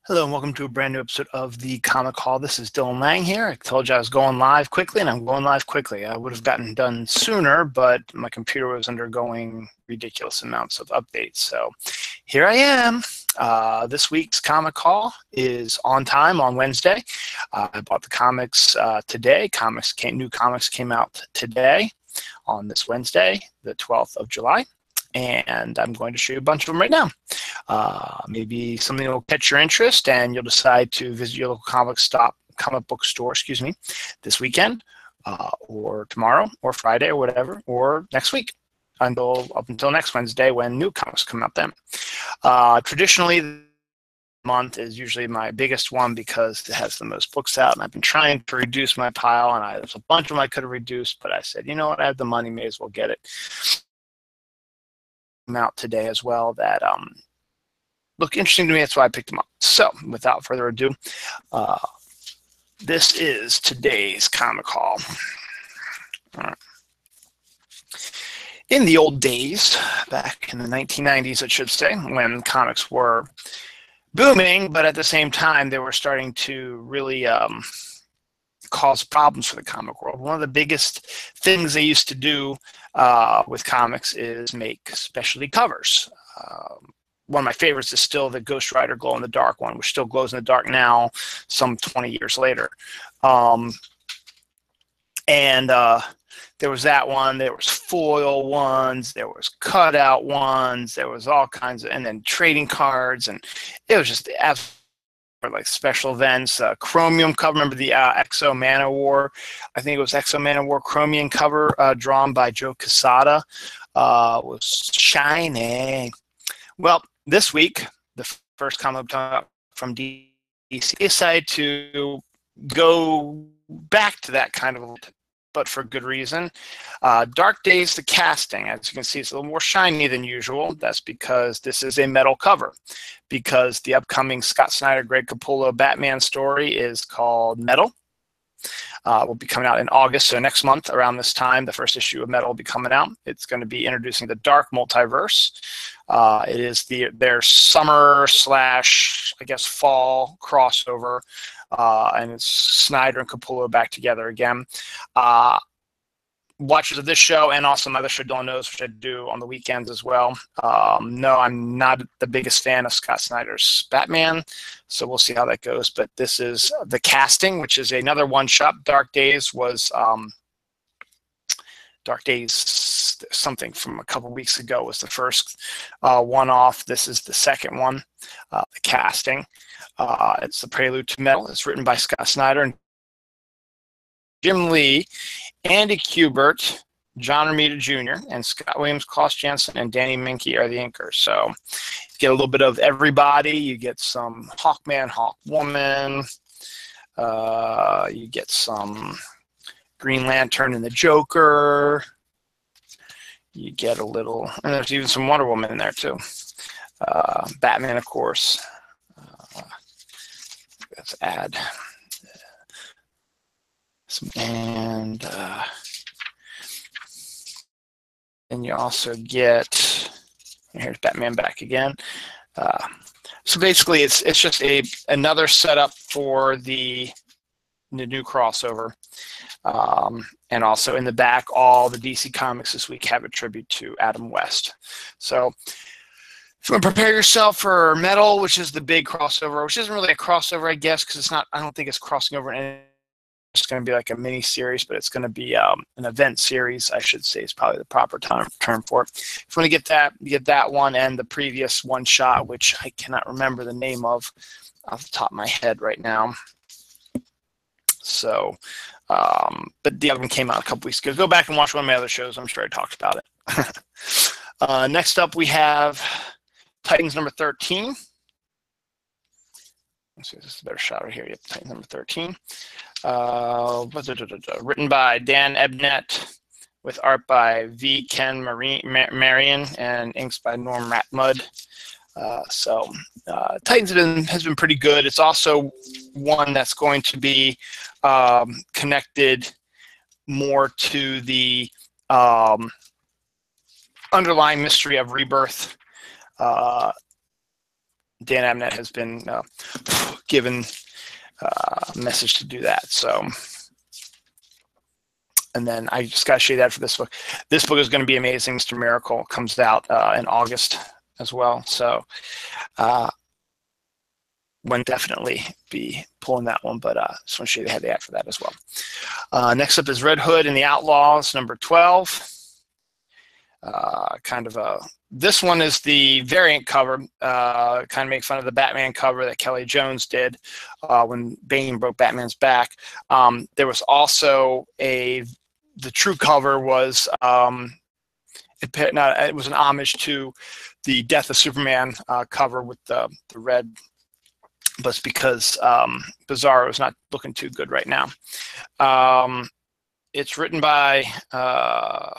Hello and welcome to a brand new episode of the Comic Hall. This is Dylan Lang here. I told you I was going live quickly, and I'm going live quickly. I would have gotten done sooner, but my computer was undergoing ridiculous amounts of updates. So here I am. This week's Comic Hall is on time on Wednesday. I bought the comics today. New comics came out today on this Wednesday, the 12th of July. And I'm going to show you a bunch of them right now. Maybe something will catch your interest and you'll decide to visit your local comic book store, this weekend, or tomorrow, or Friday, or whatever, or next week, up until next Wednesday when new comics come out then. Traditionally, the month is usually my biggest one because it has the most books out, and I've been trying to reduce my pile, and there's a bunch of them I could have reduced, but I said, you know what, I have the money, may as well get it. Out today as well that look interesting to me. That's why I picked them up. So without further ado, this is today's Comic Haul. In the old days, back in the 1990s, I should say, when comics were booming, but at the same time they were starting to really cause problems for the comic world. One of the biggest things they used to do with comics is make specialty covers. One of my favorites is still the Ghost Rider Glow in the Dark one, which still glows in the dark now, some 20 years later. There was that one, there was foil ones, there was cutout ones, there was all kinds of, and then trading cards, and it was just absolutely like special events. Chromium cover, remember the X-O Manowar? I think it was X-O Manowar Chromium cover drawn by Joe Quesada. Was shiny. Well, this week, the first comic I'm talking about from DC decided to go back to that kind of, but for good reason. Dark Days, the casting, as you can see, it's a little more shiny than usual. That's because this is a metal cover, because the upcoming Scott Snyder, Greg Capullo Batman story is called Metal. Will be coming out in August, so next month around this time, the first issue of Metal will be coming out. It's going to be introducing the Dark Multiverse. It is their summer / I guess fall crossover, and it's Snyder and Capullo back together again. Watchers of this show and also my other show, Dylan Knows, which I do on the weekends as well, no, I'm not the biggest fan of Scott Snyder's Batman, so we'll see how that goes. But this is the casting, which is another one-shot. Dark Days was Dark Days something from a couple weeks ago was the first one-off. This is the second one, the casting. It's the Prelude to Metal. It's written by Scott Snyder and Jim Lee, Andy Kubert, John Romita Jr., and Scott Williams, Klaus Janson, and Danny Minke are the inkers. So you get a little bit of everybody. You get some Hawkman, Hawkwoman. You get some Green Lantern and the Joker. You get a little, and there's even some Wonder Woman in there too. Batman, of course. Let's add. And you also get, here's Batman back again. So basically, it's just another setup for the new crossover. And also in the back, all the DC comics this week have a tribute to Adam West. So if you want to prepare yourself for Metal, which is the big crossover, which isn't really a crossover, I guess, because it's not. I don't think it's crossing over in. It's going to be like a mini series, but it's going to be an event series, I should say, is probably the proper term for it. If you want to get that, you get that one and the previous one shot, which I cannot remember the name of off the top of my head right now. So, but the other one came out a couple weeks ago. Go back and watch one of my other shows. I'm sure I talked about it. Next up, we have Titans number 13. Let's see, this is a better shot right here. Yep, Titans number 13. Written by Dan Ebnett, with art by V. Ken Marion, and inks by Norm Ratmud. Titans has been pretty good. It's also one that's going to be connected more to the underlying mystery of Rebirth. Dan Abnett has been given a message to do that. So, and then I just got to show you that for this book. This book is going to be amazing. Mr. Miracle comes out in August as well. So, wouldn't definitely be pulling that one, but just want to show you the ad for that as well. Next up is Red Hood and the Outlaws, number 12. This one is the variant cover, kind of make fun of the Batman cover that Kelly Jones did when Bane broke Batman's back. There was also the true cover was it was an homage to the Death of Superman cover with the red, but it's because Bizarro is not looking too good right now. It's written by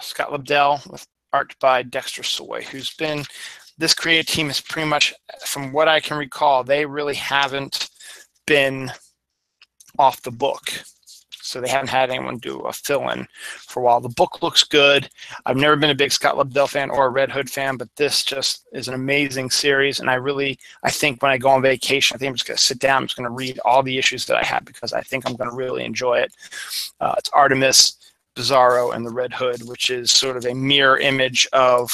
Scott Lobdell with art by Dexter Soy, who's been, this creative team is pretty much, from what I can recall, they really haven't been off the book. So they haven't had anyone do a fill-in for a while. The book looks good. I've never been a big Scott Lobdell fan or a Red Hood fan, but this just is an amazing series. And I think when I go on vacation, I think I'm just going to sit down. I'm just going to read all the issues that I have because I think I'm going to really enjoy it. It's Artemis, Bizarro, and the Red Hood, which is sort of a mirror image of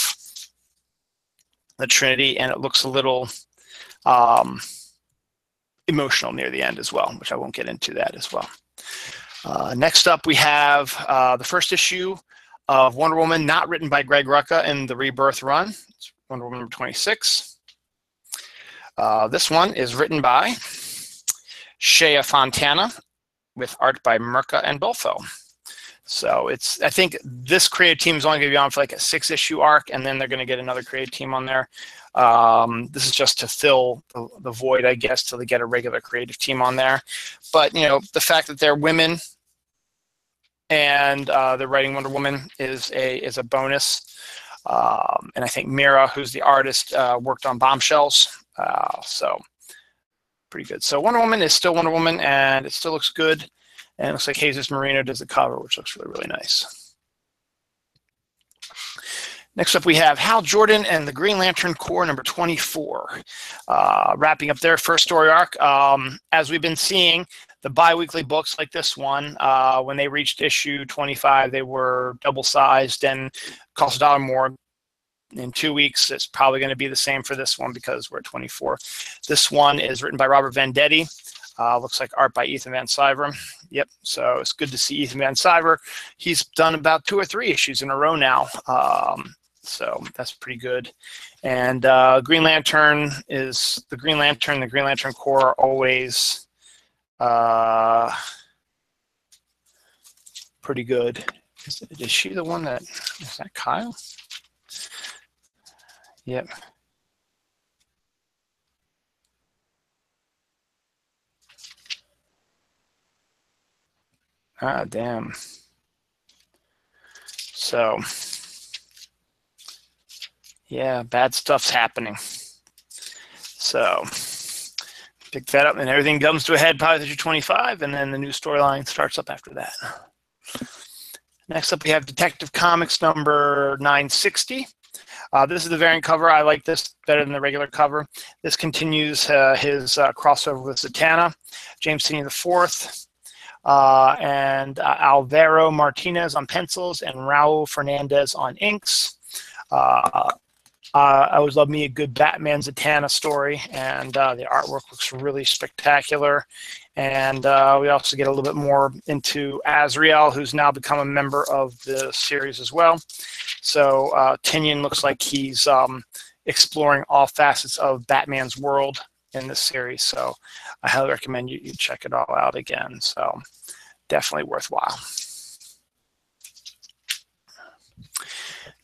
the Trinity, and it looks a little emotional near the end as well, which I won't get into that as well. Next up, we have the first issue of Wonder Woman, not written by Greg Rucka in the Rebirth run. It's Wonder Woman number 26. This one is written by Shea Fontana with art by Mirka and Bolfo. So I think this creative team is only going to be on for like a 6-issue arc, and then they're going to get another creative team on there. This is just to fill the void, I guess, till they get a regular creative team on there. But, you know, the fact that they're women and they're writing Wonder Woman is a bonus. And I think Mira, who's the artist, worked on Bombshells. So pretty good. So Wonder Woman is still Wonder Woman, and it still looks good. And it looks like Jesus Marino does the cover, which looks really, really nice. Next up, we have Hal Jordan and the Green Lantern Corps, number 24. Wrapping up their first story arc. As we've been seeing, the bi-weekly books like this one, when they reached issue 25, they were double-sized and cost $1 more. In 2 weeks, it's probably going to be the same for this one because we're at 24. This one is written by Robert Venditti. Looks like art by Ethan Van Sciver. Yep, so it's good to see Ethan Van Sciver. He's done about 2 or 3 issues in a row now, so that's pretty good. And Green Lantern is the Green Lantern. The Green Lantern Corps are always pretty good. Is she the one that, is that Kyle? Yep. Ah, damn. So, yeah, bad stuff's happening. So, pick that up, and everything comes to a head probably through 25, and then the new storyline starts up after that. Next up, we have Detective Comics number 960. This is the variant cover. I like this better than the regular cover. This continues his crossover with Zatanna, James Tynion IV. And Alvaro Martinez on pencils and Raul Fernandez on inks. I always love me a good Batman Zatanna story, and the artwork looks really spectacular. And we also get a little bit more into Azrael, who's now become a member of the series as well. So Tynion looks like he's exploring all facets of Batman's world in this series. So I highly recommend you check it all out again. So definitely worthwhile.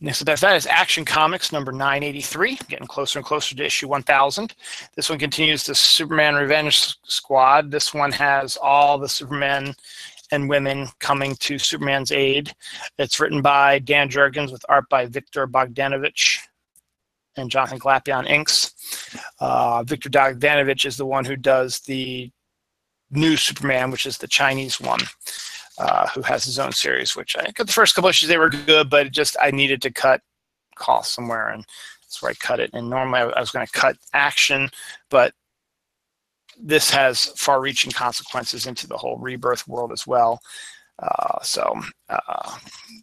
Next up after that is Action Comics number 983, getting closer and closer to issue 1000. This one continues the Superman Revenge Squad. This one has all the Supermen and women coming to Superman's aid. It's written by Dan Jurgens with art by Victor Bogdanovich and Jonathan Glapion on inks. Victor Bogdanovich is the one who does the new Superman, which is the Chinese one, who has his own series, which I think the first couple issues, they were good, but I needed to cut costs somewhere, and That's where I cut it. And normally I was going to cut action, but this has far-reaching consequences into the whole rebirth world as well.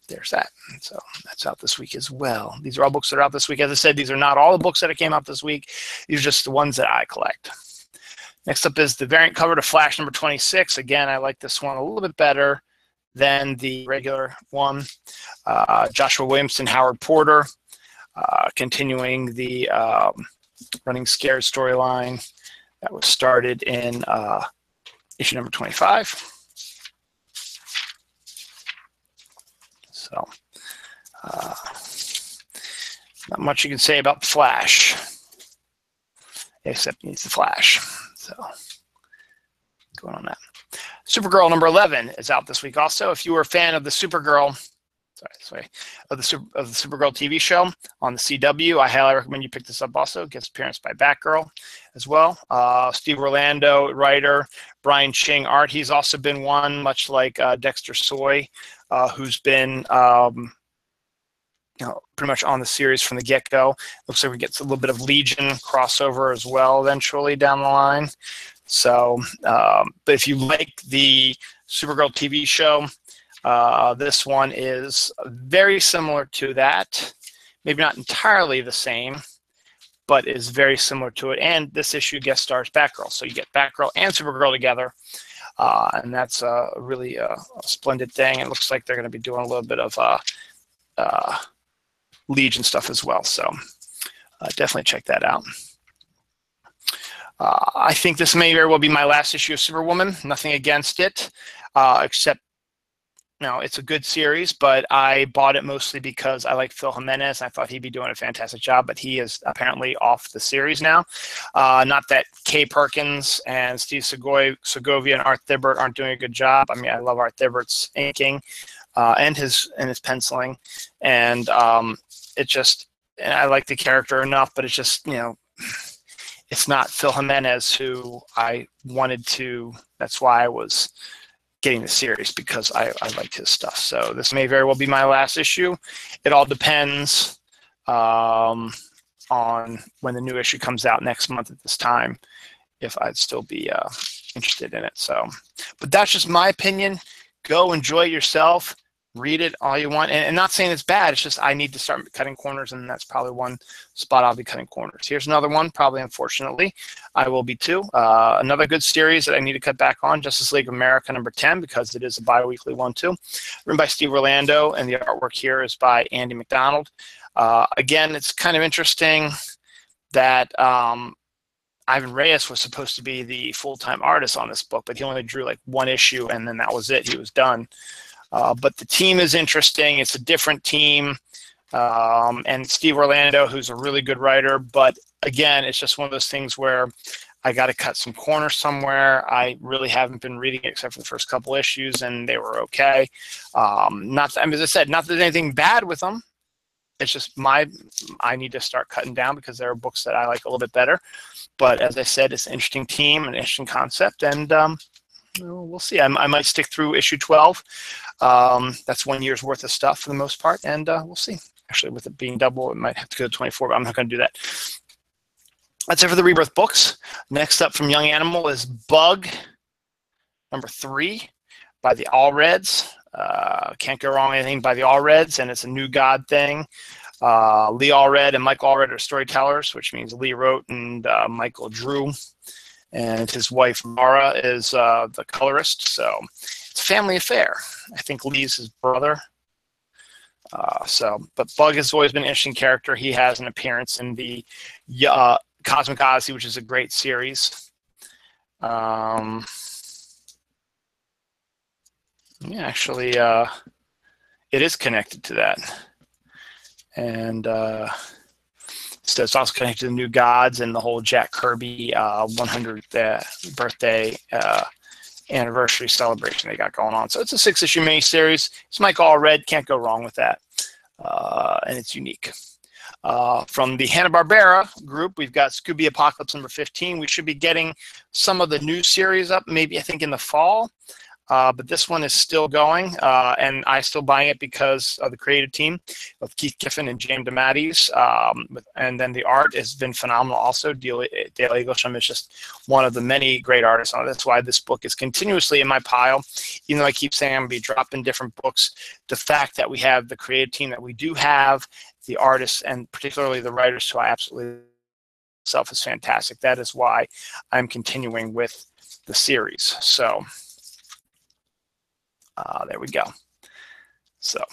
There's that. So that's out this week as well. These are all books that are out this week. As I said, these are not all the books that came out this week. These are just the ones that I collect. Next up is the variant cover to Flash number 26. Again, I like this one a little bit better than the regular one. Joshua Williamson, Howard Porter, continuing the Running Scared storyline that was started in issue number 25. So, not much you can say about the Flash, except he's the Flash. So, going on that. Supergirl number 11 is out this week also. If you were a fan of the Supergirl, of the Supergirl TV show on the CW, I highly recommend you pick this up also. Guest appearance by Batgirl as well. Steve Orlando, writer. Brian Ching, art. He's also been one, much like Dexter Soy, who's been pretty much on the series from the get-go. Looks like we get a little bit of Legion crossover as well eventually down the line. So, but if you like the Supergirl TV show, this one is very similar to that. Maybe not entirely the same, but is very similar to it. And this issue guest stars Batgirl. So you get Batgirl and Supergirl together. And that's really a splendid thing. It looks like they're going to be doing a little bit of Legion stuff as well. So definitely check that out. I think this may very well be my last issue of Superwoman. Nothing against it, except it's a good series, but I bought it mostly because I like Phil Jimenez. I thought he'd be doing a fantastic job, but he is apparently off the series now. Not that Kay Perkins and Steve Segovia and Art Thibault aren't doing a good job. I mean, I love Art Thibault's inking and his penciling, and and I like the character enough, but it's just it's not Phil Jimenez who I wanted to. That's why I was getting the series, because I liked his stuff. So this may very well be my last issue. It all depends on when the new issue comes out next month at this time, if I'd still be interested in it. So, but that's just my opinion. Go enjoy it yourself. Read it all you want. And not saying it's bad. It's just I need to start cutting corners, and that's probably one spot I'll be cutting corners. Here's another one, probably unfortunately. I will be too. Another good series that I need to cut back on, Justice League of America number 10, because it is a bi-weekly one too. Written by Steve Orlando, and the artwork here is by Andy McDonald. Again, it's kind of interesting that Ivan Reyes was supposed to be the full-time artist on this book, but he only drew like one issue, and then that was it. He was done. But the team is interesting. It's a different team. And Steve Orlando, who's a really good writer. But again, it's just one of those things where I got to cut some corners somewhere. I really haven't been reading it except for the first couple issues, and they were okay. As I said, not that there's anything bad with them. It's just I need to start cutting down because there are books that I like a little bit better. But as I said, it's an interesting team, an interesting concept, and we'll see. I might stick through issue 12. That's 1 year's worth of stuff for the most part, and we'll see. Actually, with it being double, it might have to go to 24, but I'm not going to do that. That's it for the Rebirth books. Next up from Young Animal is Bug, number 3, by the Allreds. Can't go wrong with anything by the Allreds, and it's a New God thing. Lee Allred and Mike Allred are storytellers, which means Lee wrote and Michael drew. And his wife, Mara, is the colorist. So it's a family affair. I think Lee's his brother. But Bug has always been an interesting character. He has an appearance in the Cosmic Odyssey, which is a great series. Actually, it is connected to that. And so it's also connected to the New Gods and the whole Jack Kirby 100th birthday anniversary celebration they got going on. So it's a 6-issue miniseries. It's Mike Allred. Can't go wrong with that. And it's unique. From the Hanna-Barbera group, we've got Scooby Apocalypse number 15. We should be getting some of the new series up, maybe I think in the fall. but this one is still going, and I still buying it because of the creative team of Keith Giffen and James DeMatteis. And then the art has been phenomenal also. Dale Eaglesham is just one of the many great artists on it. That's why this book is continuously in my pile. Even though I keep saying I'm going to be dropping different books, the fact that we have the creative team that we do have, the artists, and particularly the writers who I absolutely love is fantastic. That is why I'm continuing with the series. So there we go. So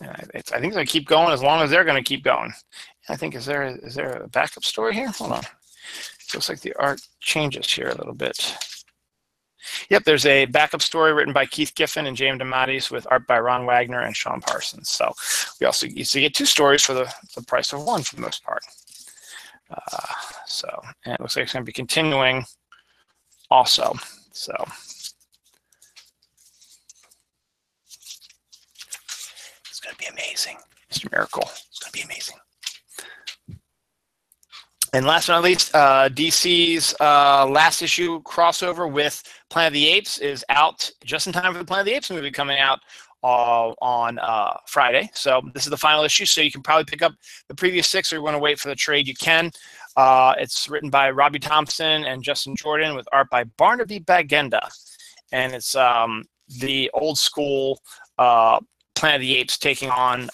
I think it's going to keep going as long as they're going to keep going. I think, is there a backup story here? Hold on. It looks like the art changes here a little bit. Yep, there's a backup story written by Keith Giffen and James DeMatteis with art by Ron Wagner and Sean Parsons. So we also used to get 2 stories for the price of 1 for the most part. And it looks like it's going to be continuing also. So it's going to be amazing. Mr. Miracle, it's going to be amazing. And last but not least, DC's last issue crossover with Planet of the Apes is out just in time for the Planet of the Apes movie coming out on Friday. So this is the final issue, so you can probably pick up the previous 6, or you want to wait for the trade, you can. It's written by Robbie Thompson and Justin Jordan with art by Barnaby Bagenda. And it's the old school Planet of the Apes taking on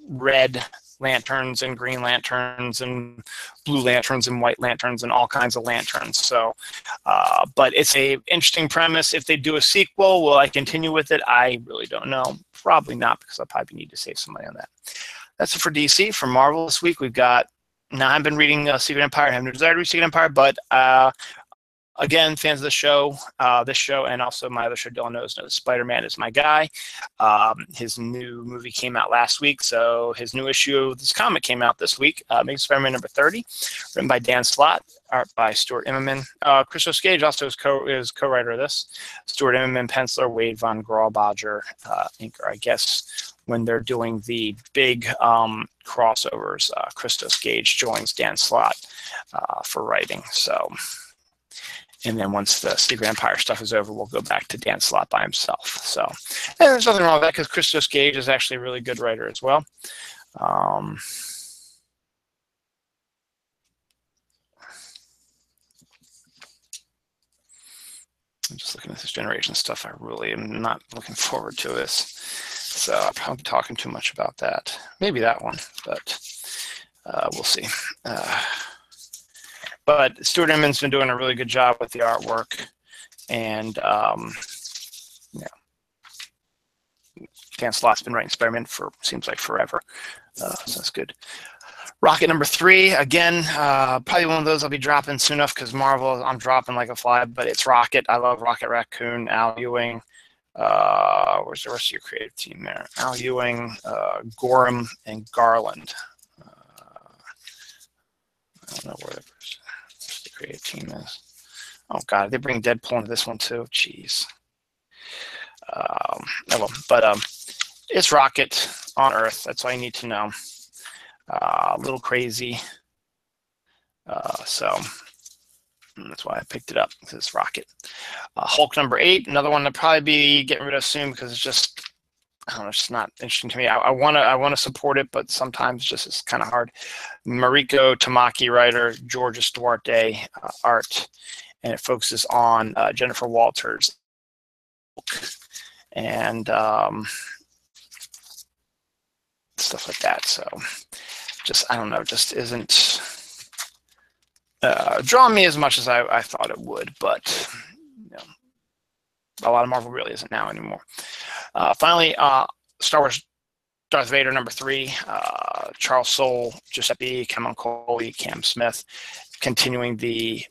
red lanterns and green lanterns and blue lanterns and white lanterns and all kinds of lanterns. So, but it's a interesting premise. If they do a sequel, will I continue with it? I really don't know. Probably not, because I'll probably need to save some money on that. That's it for DC. For Marvel this week, we've got, now I've been reading Secret Empire. I have no desire to read Secret Empire, but again, fans of the show, this show, and also my other show, Dylan Knows Spider-Man is my guy. His new movie came out last week, so his new issue of this comic came out this week. Amazing Spider-Man number 30, written by Dan Slott, art by Stuart Immonen. Christos Gage also is co-writer of this. Stuart Immonen, penciler, Wade von Grawbadger, inker. I guess when they're doing the big crossovers, Christos Gage joins Dan Slott for writing. So. And then once the Secret Empire stuff is over, we'll go back to Dan Slott by himself. So, and there's nothing wrong with that, because Christos Gage is actually a really good writer as well. I'm just looking at this generation stuff. I really am not looking forward to this. So I'm probably talking too much about that. Maybe that one, but we'll see. But Stuart Immonen's been doing a really good job with the artwork, and Dan Slott's been writing Spider-Man for, seems like, forever. So that's good. Rocket number 3, again, probably one of those I'll be dropping soon enough, because Marvel, I'm dropping like a fly, but it's Rocket. I love Rocket Raccoon, Al Ewing. Where's the rest of your creative team there? Al Ewing, Gorham, and Garland. I don't know where the creative team is. Oh God, they bring Deadpool into this one too. Jeez. It's Rocket on Earth. That's all you need to know. A little crazy. So that's why I picked it up, because it's Rocket. Hulk number 8, another one to probably be getting rid of soon, because it's just, I don't know, it's just not interesting to me. I want to support it, but sometimes just it's kind of hard. Mariko Tamaki writer, Georges Duarte art, and it focuses on Jennifer Walters and stuff like that. So just, I don't know, just isn't drawing me as much as I thought it would, but you know, a lot of Marvel really isn't now anymore. Finally, Star Wars Darth Vader number 3, Charles Soule, Giuseppe Camuncoli, Cam Smith, continuing the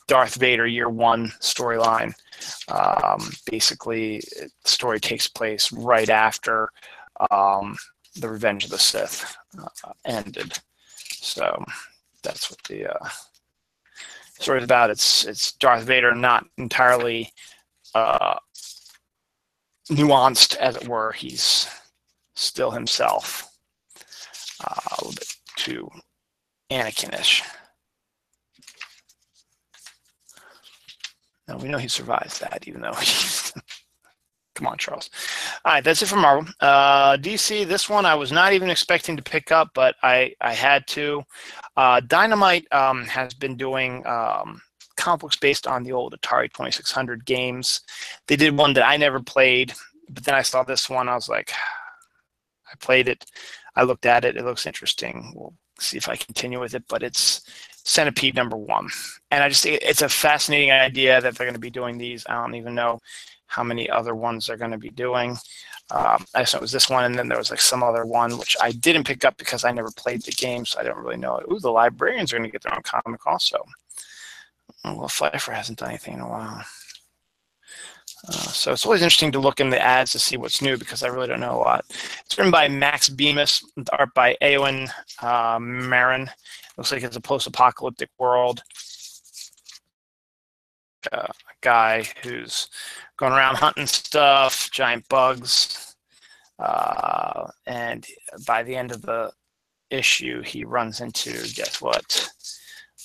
Darth Vader Year 1 storyline. Basically, the story takes place right after the Revenge of the Sith ended. So that's what the story's about. It's Darth Vader, not entirely nuanced, as it were. He's still himself, a little bit too Anakin-ish. No, we know he survives that, even though he's... Come on, Charles. All right, that's it for Marvel. DC, this one I was not even expecting to pick up, but I had to. Dynamite has been doing comic books based on the old Atari 2600 games. They did one that I never played, but then I saw this one. I was like, I played it. I looked at it. It looks interesting. We'll see if I continue with it, but it's Centipede #1. And I just think it's a fascinating idea that they're going to be doing these. I don't even know how many other ones they're going to be doing. I saw it was this one, and then there was like some other one, which I didn't pick up because I never played the game, so I don't really know. Ooh, the Librarians are going to get their own comic also. Well, Pfeiffer hasn't done anything in a while. So it's always interesting to look in the ads to see what's new because I really don't know a lot. It's written by Max Bemis, with art by Eowyn Marin. Looks like it's a post-apocalyptic world. A guy who's going around hunting stuff, giant bugs, and by the end of the issue, he runs into, guess what?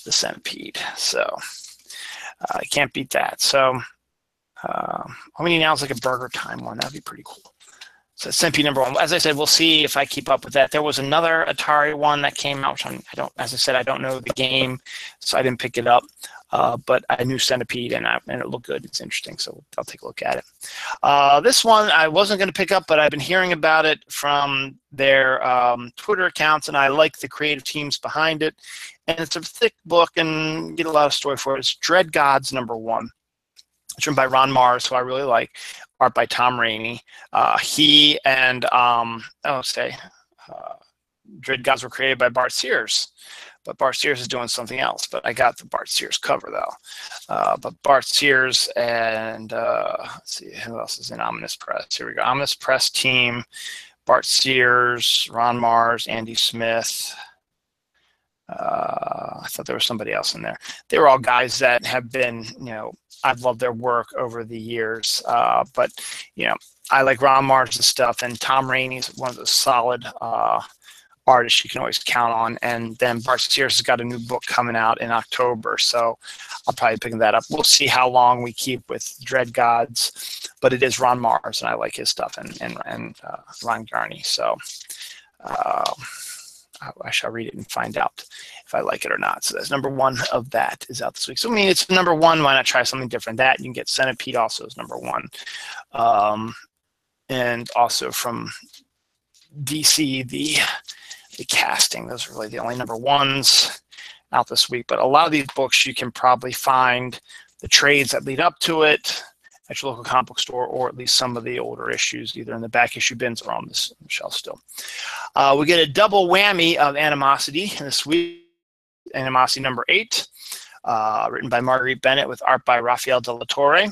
The Centipede. So I can't beat that. So all we need now is like a Burger Time one. That'd be pretty cool. So Centipede #1. As I said, we'll see if I keep up with that. There was another Atari one that came out, which I don't, as I said, I don't know the game, so I didn't pick it up. But I knew Centipede, and it looked good. It's interesting, so I'll take a look at it. This one I wasn't going to pick up, but I've been hearing about it from their Twitter accounts, and I like the creative teams behind it. And it's a thick book, and get a lot of story for it. It's Dread Gods #1. It's written by Ron Mars, who I really like. Art by Tom Rainey. He and Dread Gods were created by Bart Sears, but Bart Sears is doing something else. But I got the Bart Sears cover though. But Bart Sears and let's see who else is in Omnibus Press. Here we go. Omnibus Press team: Bart Sears, Ron Mars, Andy Smith. I thought there was somebody else in there. They were all guys that have been, I've loved their work over the years. But, I like Ron Mars' stuff, and Tom Rainey is one of those solid artists you can always count on. And then Bart Sears has got a new book coming out in October, so I'll probably pick that up. We'll see how long we keep with Dread Gods, but it is Ron Mars, and I like his stuff, and Ron Garney. So I shall read it and find out if I like it or not. So that's #1 of that is out this week. So I mean, it's #1. Why not try something different? That you can get Centipede also is #1, and also from DC the casting. Those are really the only #1s out this week. But a lot of these books you can probably find the trades that lead up to it at your local comic book store, or at least some of the older issues, either in the back issue bins or on this shelf still. We get a double whammy of Animosity this week. Animosity #8, written by Marguerite Bennett with art by Rafael de la Torre.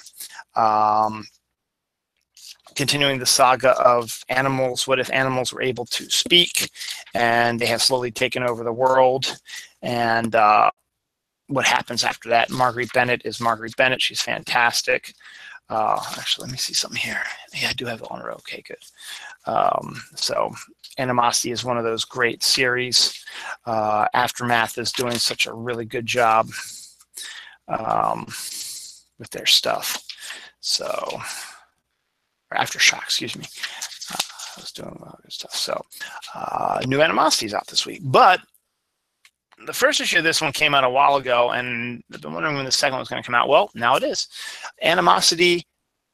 Continuing the saga of animals. What if animals were able to speak and they have slowly taken over the world? And what happens after that? Marguerite Bennett is Marguerite Bennett. She's fantastic. Actually, let me see something here. Yeah, I do have it on a row. Okay, good. So Animosity is one of those great series. Aftermath is doing such a really good job with their stuff. So, or Aftershock, excuse me. I was doing a lot of good stuff. So, new Animosity is out this week. But the first issue of this one came out a while ago, and I've been wondering when the second one was going to come out. Well, now it is. Animosity: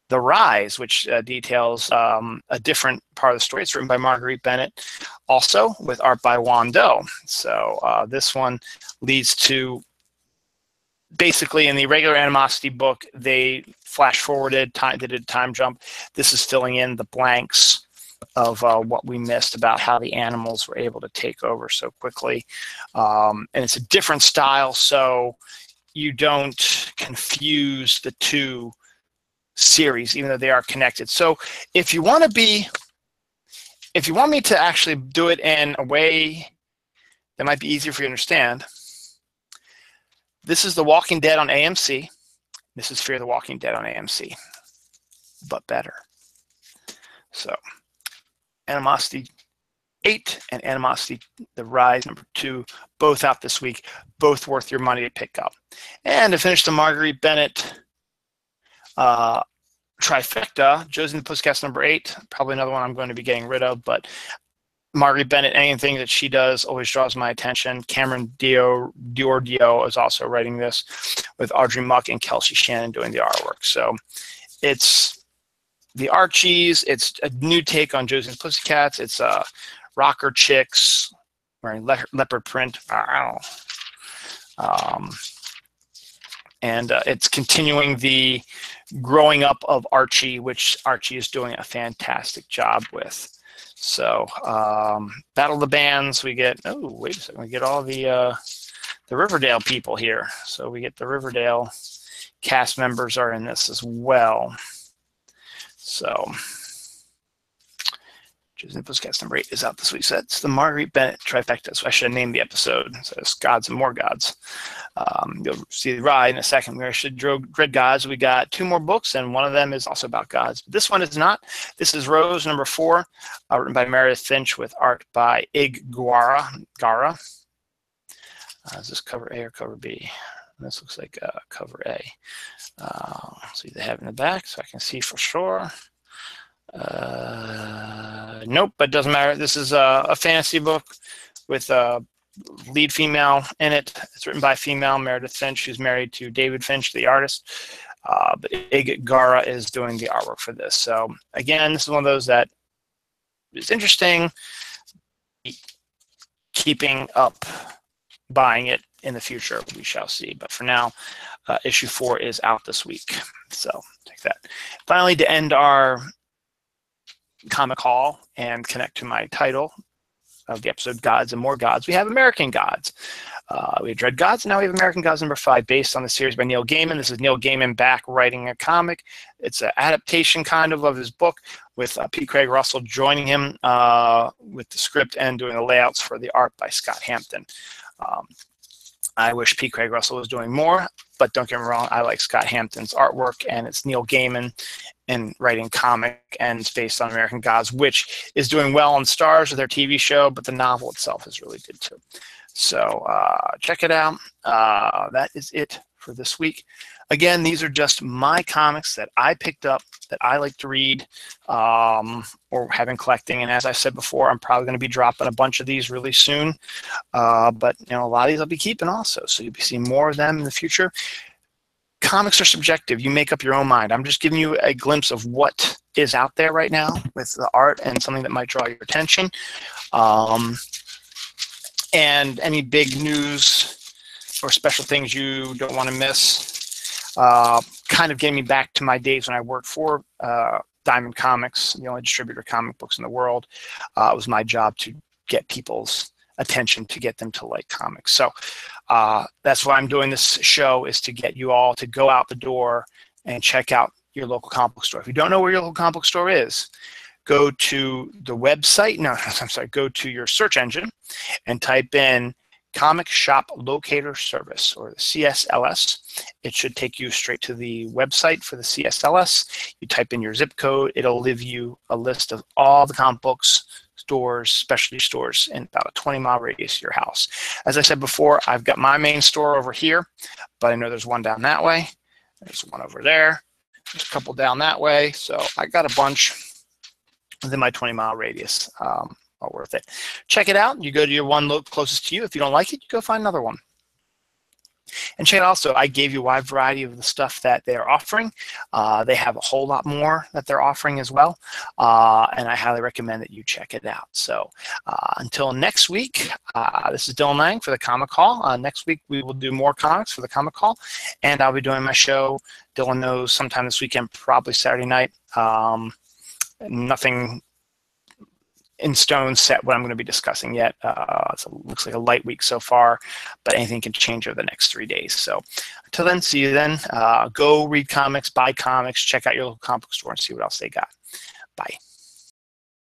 The Rise, which details a different part of the story. It's written by Marguerite Bennett, also with art by Juan Doe. So this one leads to, basically in the regular Animosity book, they flash forwarded, they did a time jump. This is filling in the blanks of what we missed about how the animals were able to take over so quickly. And it's a different style, so you don't confuse the two series, even though they are connected. So if you want me to actually do it in a way that might be easier for you to understand, this is The Walking Dead on AMC. This is Fear the Walking Dead on AMC, but better. So Animosity 8 and Animosity: The Rise #2, both out this week, both worth your money to pick up. And to finish the Marguerite Bennett Trifecta, Josie and the Pussycats #8, probably another one I'm going to be getting rid of, but Margaret Bennett, anything that she does always draws my attention. Cameron Diordio is also writing this with Audrey Muck and Kelsey Shannon doing the artwork. So it's the Archies. It's a new take on Josie and the Pussycats. It's rocker chicks wearing leopard print. I don't know. And it's continuing the growing up of Archie, which Archie is doing a fantastic job with. So Battle of the Bands, we get, oh, wait a second, we get all the Riverdale people here. So we get the Riverdale cast members are in this as well. So Josie and the Pussycats #8 is out this week. So it's the Marguerite Bennett Trifecta. So I should have named the episode. So it's Gods and More Gods. You'll see the ride in a second. We actually Dread Gods. We got 2 more books, and one of them is also about gods. But this one is not. This is Rose #4, written by Meredith Finch with art by Ig Gara. Is this cover A or cover B? This looks like cover A. See they have in the back, so I can see for sure. Nope, but doesn't matter. This is a fantasy book with a lead female in it. It's written by a female, Meredith Finch, who's married to David Finch, the artist. But Ig Gara is doing the artwork for this. So again, this is one of those that is interesting. Keeping up buying it in the future, we shall see. But for now, issue 4 is out this week. So take that. Finally, to end our comic haul and connect to my title of the episode, Gods and More Gods, we have American Gods. We have Dread Gods, and now we have American Gods #5, based on the series by Neil Gaiman. This is Neil Gaiman back writing a comic. It's an adaptation kind of his book, with P. Craig Russell joining him with the script and doing the layouts for the art by Scott Hampton. I wish P. Craig Russell was doing more, but don't get me wrong, I like Scott Hampton's artwork, and it's Neil Gaiman and writing comic, and it's based on American Gods, which is doing well on Starz with their TV show, but the novel itself is really good too. So check it out. That is it for this week. Again, these are just my comics that I picked up that I like to read or have been collecting. And as I said before, I'm probably going to be dropping a bunch of these really soon. But you know, a lot of these I'll be keeping also. So you'll be seeing more of them in the future. Comics are subjective. You make up your own mind. I'm just giving you a glimpse of what is out there right now with the art and something that might draw your attention. And any big news or special things you don't want to miss. Kind of getting me back to my days when I worked for Diamond Comics, the only distributor of comic books in the world. It was my job to get people's attention, to get them to like comics. So that's why I'm doing this show, is to get you all to go out the door and check out your local comic book store. If you don't know where your local comic book store is, go to the website. No, I'm sorry. Go to your search engine and type in Comic Shop Locator Service, or the CSLS. It should take you straight to the website for the CSLS. You type in your zip code. It'll give you a list of all the comic books, stores, specialty stores in about a 20-mile radius of your house. As I said before, I've got my main store over here, but I know there's one down that way. There's one over there. There's a couple down that way. So I got a bunch within my 20-mile radius. All worth it. Check it out. You go to your one closest to you. If you don't like it, you go find another one. And check it also, I gave you a wide variety of the stuff that they're offering. They have a whole lot more that they're offering as well. And I highly recommend that you check it out. So until next week, this is Dylan Lang for the Comic Call. Next week, we will do more comics for the Comic Call. And I'll be doing my show, Dylan knows, sometime this weekend, probably Saturday night. Nothing in stone set what I'm going to be discussing yet. It looks like a light week so far, but anything can change over the next 3 days. So until then, see you then. Go read comics, buy comics, check out your local comic book store and see what else they got. Bye.